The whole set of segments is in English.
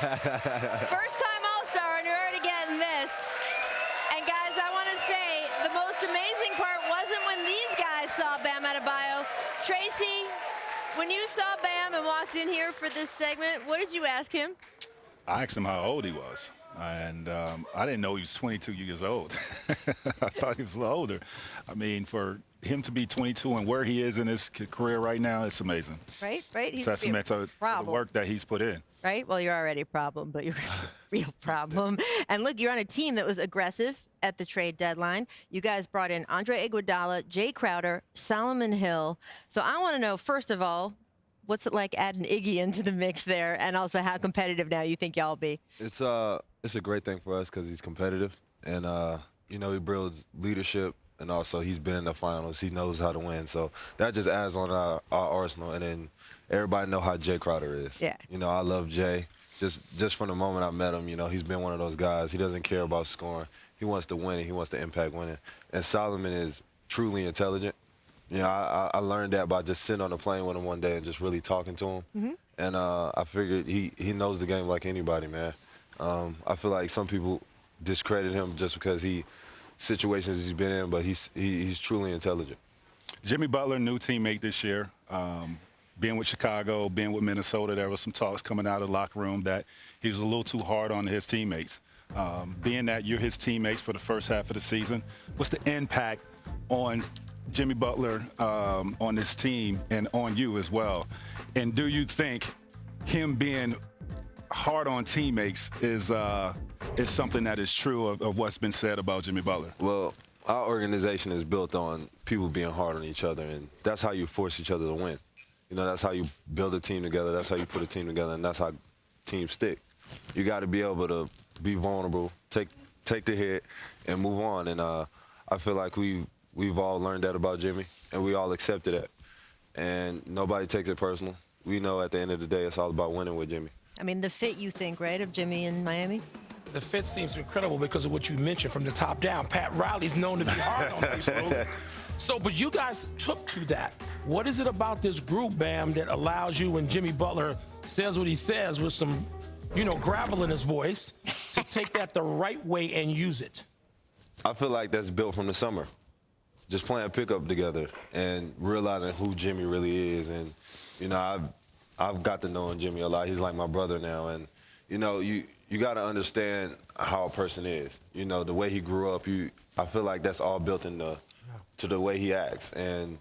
First-time All-Star, and you're already getting this. And, guys, I want to say the most amazing part wasn't when these guys saw Bam Adebayo. Tracy, when you saw Bam and walked in here for this segment, what did you ask him? I asked him how old he was. And I didn't know he was 22 years old. I thought he was a little older. I mean, for him to be 22 and where he is in his career right now, it's amazing. Right. He's testament to the work that he's put in. Right? Well, you're already a problem, but you're a real problem. And look, you're on a team that was aggressive at the trade deadline. You guys brought in Andre Iguodala, Jay Crowder, Solomon Hill. So I want to know, first of all, what's it like adding Iggy into the mix there, and also how competitive now you think y'all will be? It's a great thing for us because he's competitive, and you know, he builds leadership, and also he's been in the finals. He knows how to win, so that just adds on our arsenal. And then everybody know how Jay Crowder is. Yeah. You know, I love Jay. Just from the moment I met him, you know, he's been one of those guys. He doesn't care about scoring. He wants to win, and he wants to impact winning. And Solomon is truly intelligent. You know, I learned that by just sitting on the plane with him one day and just really talking to him. Mm-hmm. And I figured he knows the game like anybody, man. I feel like some people discredit him just because situations he's been in, but he's truly intelligent. Jimmy Butler, new teammate this year. Being with Chicago, being with Minnesota, there was some talks coming out of the locker room that he was a little too hard on his teammates. Being that you're his teammates for the first half of the season, what's the impact on Jimmy Butler on this team and on you as well? And do you think him being hard on teammates is something that is true of what's been said about Jimmy Butler? Well, our organization is built on people being hard on each other, and that's how you force each other to win. You know, that's how you build a team together. That's how you put a team together, and that's how teams stick. You got to be able to be vulnerable, take the hit, and move on. And I feel like we've all learned that about Jimmy, and we all accepted it. And nobody takes it personal. We know at the end of the day it's all about winning with Jimmy. I mean, the fit, you think, right, of Jimmy in Miami? The fit seems incredible because of what you mentioned from the top down. Pat Riley's known to be hard on people. So, but you guys took to that. What is it about this group, Bam, that allows you, when Jimmy Butler says what he says with some, you know, gravel in his voice, to take that the right way and use it? I feel like that's built from the summer. Just playing pickup together and realizing who Jimmy really is. And, you know, I've got to know Jimmy a lot. He's like my brother now. And, you know, you got to understand how a person is. You know, the way he grew up, I feel like that's all built into the way he acts. And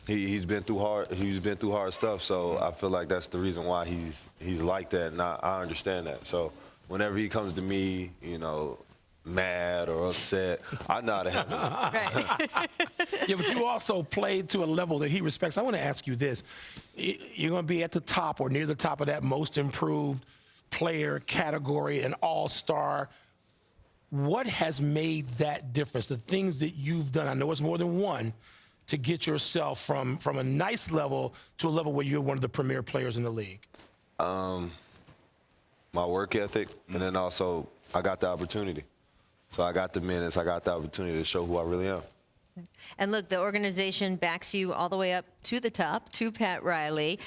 he's been through hard stuff. So I feel like that's the reason why he's like that. And I understand that. So whenever he comes to me, you know, mad or upset, I know how to handle it. Right. Yeah, but you also played to a level that he respects. I want to ask you this. You're going to be at the top or near the top of that most improved player category, an all-star. What has made that difference? The things that you've done, I know it's more than one, to get yourself from a nice level to a level where you're one of the premier players in the league? My work ethic, and then also I got the opportunity. So I got the minutes, I got the opportunity to show who I really am. And look, the organization backs you all the way up to the top, to Pat Riley.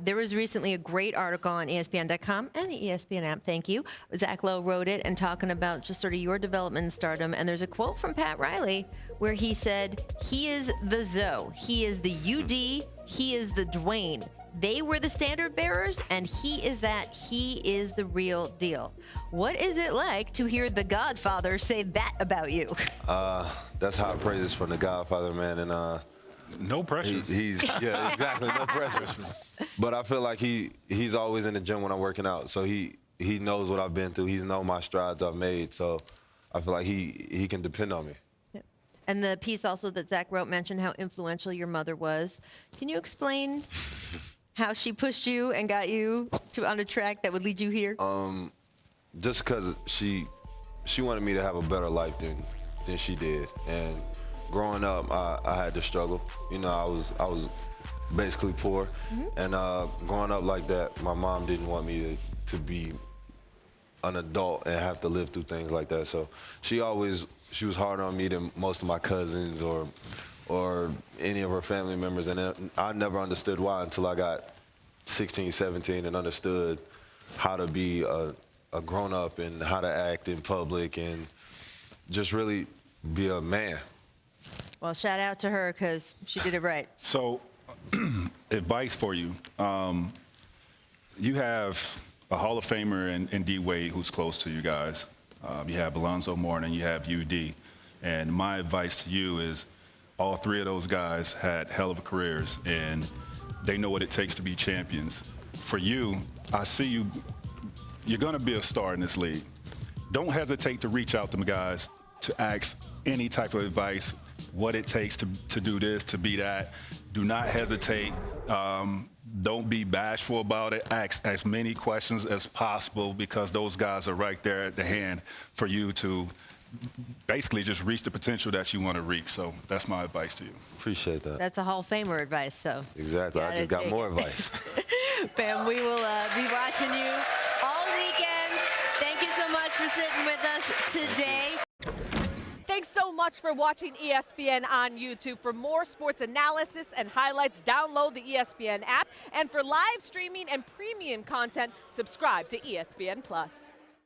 There was recently a great article on ESPN.com and the ESPN app, thank you. Zach Lowe wrote it and talking about just sort of your development in stardom. And there's a quote from Pat Riley where he said, he is the Zoe, he is the UD, he is the Dwayne. They were the standard bearers, and he is that. He is the real deal. What is it like to hear the Godfather say that about you? That's high praises from the Godfather, man. And no pressure. Yeah, exactly, no pressure. But I feel like he's always in the gym when I'm working out, so he knows what I've been through. He knows my strides I've made, so I feel like he can depend on me. Yep. And the piece also that Zach wrote mentioned how influential your mother was. Can you explain how she pushed you and got you on a track that would lead you here? Just because she wanted me to have a better life than she did. And growing up, I had to struggle. You know, I was basically poor. Mm-hmm. And growing up like that, my mom didn't want me to be an adult and have to live through things like that. So she was harder on me than most of my cousins or any of her family members, and I never understood why until I got 16, 17 and understood how to be a grown-up and how to act in public and just really be a man. Well, shout out to her because she did it right. So, advice for you. You have a Hall of Famer in D. Wade who's close to you guys. You have Alonzo Mourning, you have UD. And my advice to you is all three of those guys had hell of careers, and they know what it takes to be champions. For you, I see you, you're going to be a star in this league. Don't hesitate to reach out to them guys to ask any type of advice, what it takes to do this, to be that. Do not hesitate. Don't be bashful about it. Ask as many questions as possible because those guys are right there at the hand for you to basically just reach the potential that you want to reach. So that's my advice to you. Appreciate that. That's a Hall of Famer advice, so. Exactly. I just got more advice. Bam, we will be watching you all weekend. Thank you so much for sitting with us today. Thanks so much for watching ESPN on YouTube. For more sports analysis and highlights, download the ESPN app. And for live streaming and premium content, subscribe to ESPN+.